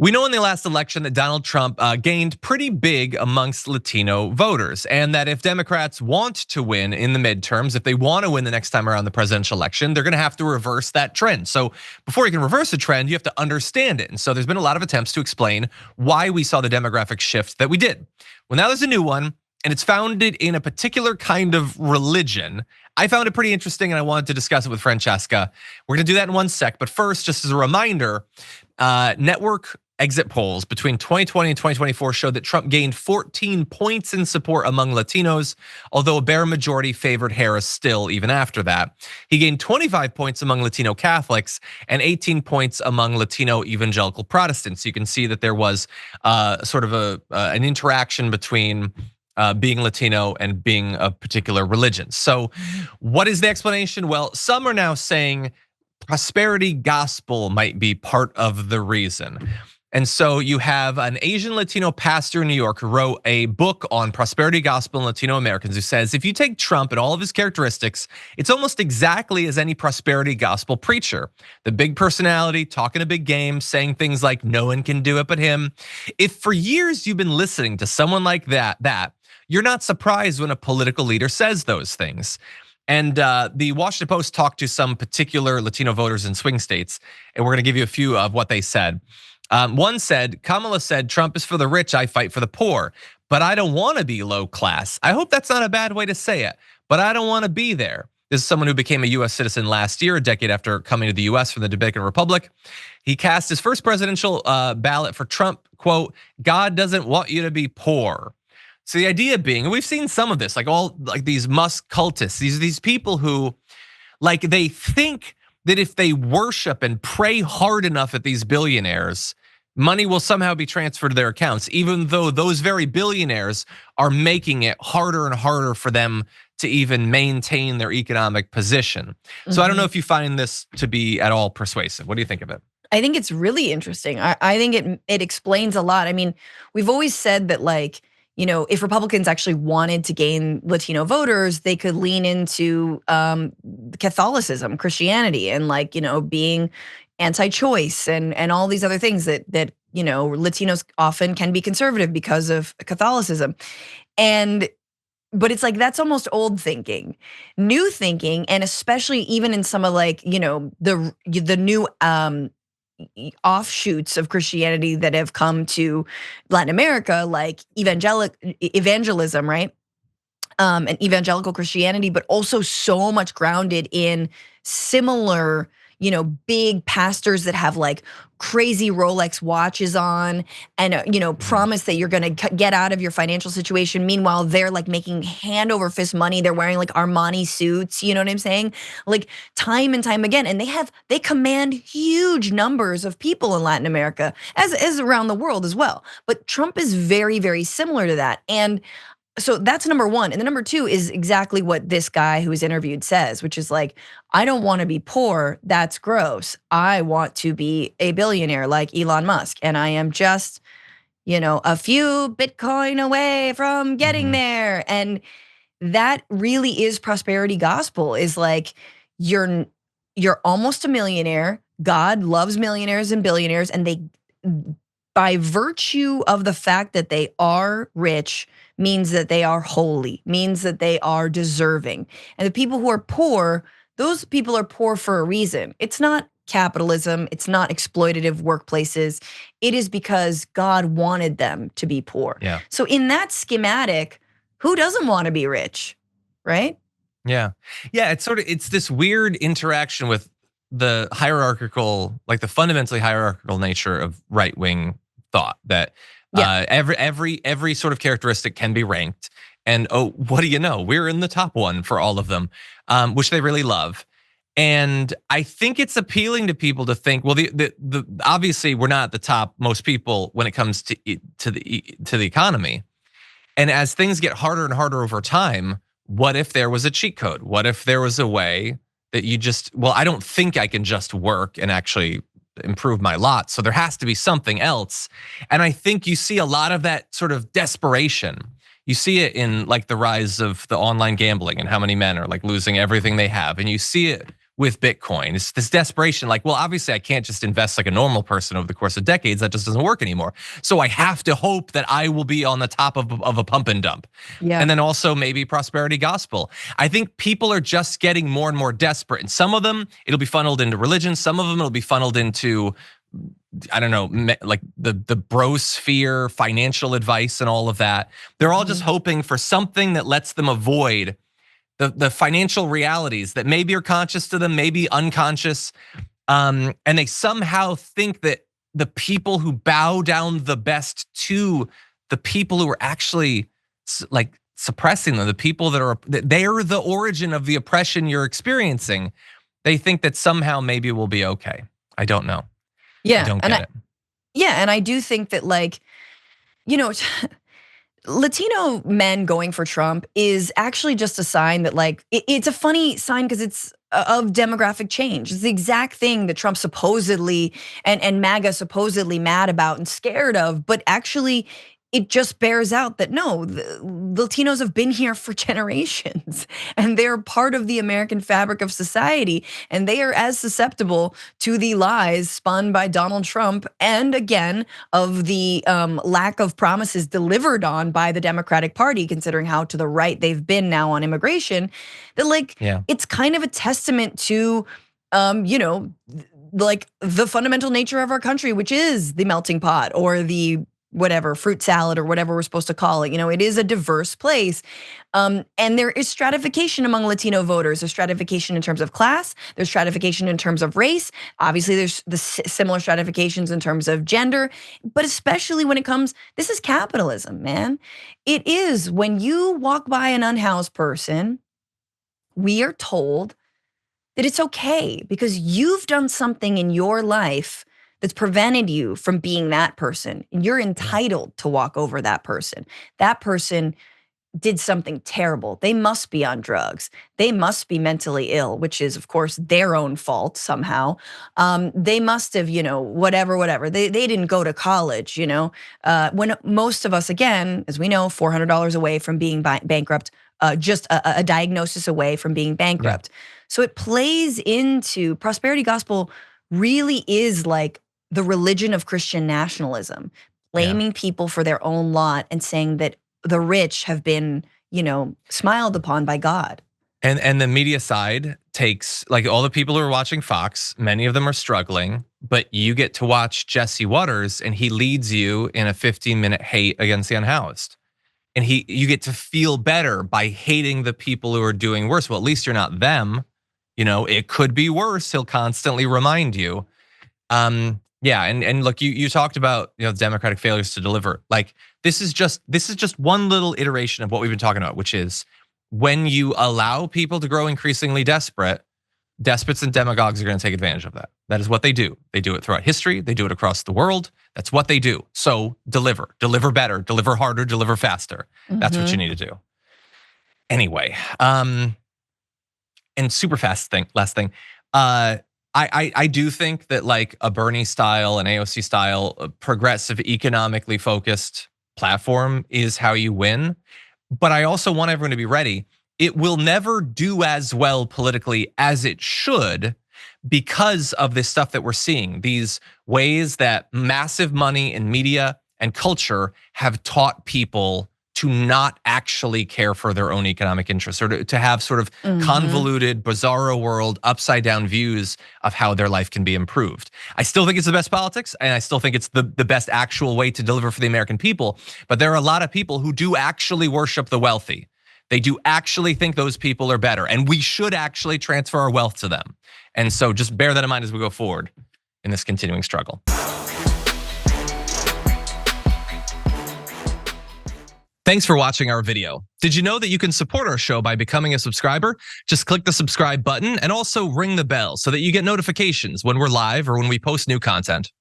We know in the last election that Donald Trump gained pretty big amongst Latino voters, and that if Democrats want to win in the midterms, if they want to win the next time around the presidential election, they're gonna have to reverse that trend. So before you can reverse a trend, you have to understand it. And so there's been a lot of attempts to explain why we saw the demographic shift that we did. Well, now there's a new one, and it's founded in a particular kind of religion. I found it pretty interesting and I wanted to discuss it with Francesca. We're gonna do that in one sec, but first, just as a reminder, network exit polls between 2020 and 2024 showed that Trump gained 14 points in support among Latinos, although a bare majority favored Harris still even after that. He gained 25 points among Latino Catholics and 18 points among Latino evangelical Protestants. You can see that there was sort of an interaction between being Latino and being a particular religion. So what is the explanation? Well, some are now saying prosperity gospel might be part of the reason. And so you have an Asian Latino pastor in New York who wrote a book on prosperity gospel and Latino Americans, who says, if you take Trump and all of his characteristics, it's almost exactly as any prosperity gospel preacher. The big personality, talking a big game, saying things like no one can do it but him. If for years you've been listening to someone like that, you're not surprised when a political leader says those things. And the Washington Post talked to some particular Latino voters in swing states, and we're gonna give you a few of what they said. One said, Kamala said, Trump is for the rich, I fight for the poor, but I don't wanna be low class. I hope that's not a bad way to say it, but I don't wanna be there. This is someone who became a US citizen last year, a decade after coming to the US from the Dominican Republic. He cast his first presidential ballot for Trump, quote, God doesn't want you to be poor. So the idea being, and we've seen some of this, like these Musk cultists, these people who, like, they think that if they worship and pray hard enough at these billionaires, money will somehow be transferred to their accounts, even though those very billionaires are making it harder and harder for them to even maintain their economic position. So I don't know if you find this to be at all persuasive. What do you think of it? I think it's really interesting. I think it explains a lot. I mean, we've always said that, like, you know, if Republicans actually wanted to gain Latino voters, they could lean into Catholicism, Christianity, and, like, you know, being anti-choice and all these other things that you know, Latinos often can be conservative because of Catholicism. But it's like, that's almost old thinking. New thinking, and especially even in some of, like, you know, the new offshoots of Christianity that have come to Latin America, like evangelism, right? And evangelical Christianity, but also so much grounded in similar, you know, big pastors that have like crazy Rolex watches on and, you know, promise that you're gonna get out of your financial situation. Meanwhile, they're like making hand over fist money. They're wearing like Armani suits, you know what I'm saying? Like time and time again. And they command huge numbers of people in Latin America, as around the world as well. But Trump is very, very similar to that. And so that's number one. And the number two is exactly what this guy who was interviewed says, which is like, I don't want to be poor. That's gross. I want to be a billionaire like Elon Musk. And I am just, you know, a few Bitcoin away from getting there. And that really is prosperity gospel, is like, you're almost a millionaire. God loves millionaires and billionaires. And they, by virtue of the fact that they are rich, means that they are holy, means that they are deserving. And the people who are poor, those people are poor for a reason. It's not capitalism, it's not exploitative workplaces. It is because God wanted them to be poor. Yeah. So in that schematic, who doesn't want to be rich, right? Yeah, it's this weird interaction with the hierarchical, like the fundamentally hierarchical nature of right-wing thought, that every sort of characteristic can be ranked, and oh, what do you know? We're in the top one for all of them, which they really love. And I think it's appealing to people to think, well, the obviously we're not at the top, most people, when it comes to the economy. And as things get harder and harder over time, what if there was a cheat code? What if there was a way that you just, well, I don't think I can just work and actually improve my lot, so there has to be something else. And I think you see a lot of that sort of desperation. You see it in like the rise of the online gambling and how many men are like losing everything they have. And you see it with Bitcoin. It's this desperation, like, well, obviously I can't just invest like a normal person over the course of decades. That just doesn't work anymore. So I have to hope that I will be on the top of a pump and dump. Yeah. And then also maybe prosperity gospel. I think people are just getting more and more desperate. And some of them, it'll be funneled into religion. Some of them, it'll be funneled into, I don't know, like the brosphere, financial advice and all of that. They're all just hoping for something that lets them avoid the financial realities that maybe are conscious to them, maybe unconscious. And they somehow think that the people who bow down the best to the people who are actually like suppressing them, the people they're the origin of the oppression you're experiencing. They think that somehow maybe we'll be okay. I don't know. Yeah. I don't get it. Yeah, and I do think that, like, you know, Latino men going for Trump is actually just a sign that, like, it's a funny sign because it's of demographic change. It's the exact thing that Trump supposedly and MAGA supposedly mad about and scared of, but actually it just bears out that no, the Latinos have been here for generations and they're part of the American fabric of society, and they are as susceptible to the lies spun by Donald Trump and again of the lack of promises delivered on by the Democratic Party, considering how to the right they've been now on immigration, that like it's kind of a testament to you know, like the fundamental nature of our country, which is the melting pot or the whatever, fruit salad or whatever we're supposed to call it. You know, it is a diverse place. And there is stratification among Latino voters. There's stratification in terms of class. There's stratification in terms of race. Obviously, there's the similar stratifications in terms of gender, but especially when it comes, this is capitalism, man. It is when you walk by an unhoused person, we are told that it's okay because you've done something in your life that's prevented you from being that person. And you're entitled to walk over that person. That person did something terrible. They must be on drugs. They must be mentally ill, which is of course their own fault somehow. They must have, you know, whatever. They didn't go to college, you know. When most of us, again, as we know, $400 away from being bankrupt, just a diagnosis away from being bankrupt. So it plays into prosperity gospel really is like the religion of Christian nationalism, blaming people for their own lot and saying that the rich have been, you know, smiled upon by God. And the media side takes, like, all the people who are watching Fox, many of them are struggling, but you get to watch Jesse Waters and he leads you in a 15-minute hate against the unhoused. And you get to feel better by hating the people who are doing worse. Well, at least you're not them. You know, it could be worse. He'll constantly remind you. Yeah, and look, you talked about, you know, Democratic failures to deliver. Like this is just one little iteration of what we've been talking about, which is when you allow people to grow increasingly desperate, despots and demagogues are going to take advantage of that. That is what they do. They do it throughout history. They do it across the world. That's what they do. So deliver better, deliver harder, deliver faster. That's what you need to do. Anyway, and super fast thing, last thing. I do think that like a Bernie style, an AOC style, progressive, economically focused platform is how you win. But I also want everyone to be ready. It will never do as well politically as it should because of this stuff that we're seeing. These ways that massive money and media and culture have taught people to not actually care for their own economic interests, or to have sort of convoluted, bizarro world, upside down views of how their life can be improved. I still think it's the best politics, and I still think it's the best actual way to deliver for the American people. But there are a lot of people who do actually worship the wealthy. They do actually think those people are better, and we should actually transfer our wealth to them. And so just bear that in mind as we go forward in this continuing struggle. Thanks for watching our video. Did you know that you can support our show by becoming a subscriber? Just click the subscribe button and also ring the bell so that you get notifications when we're live or when we post new content.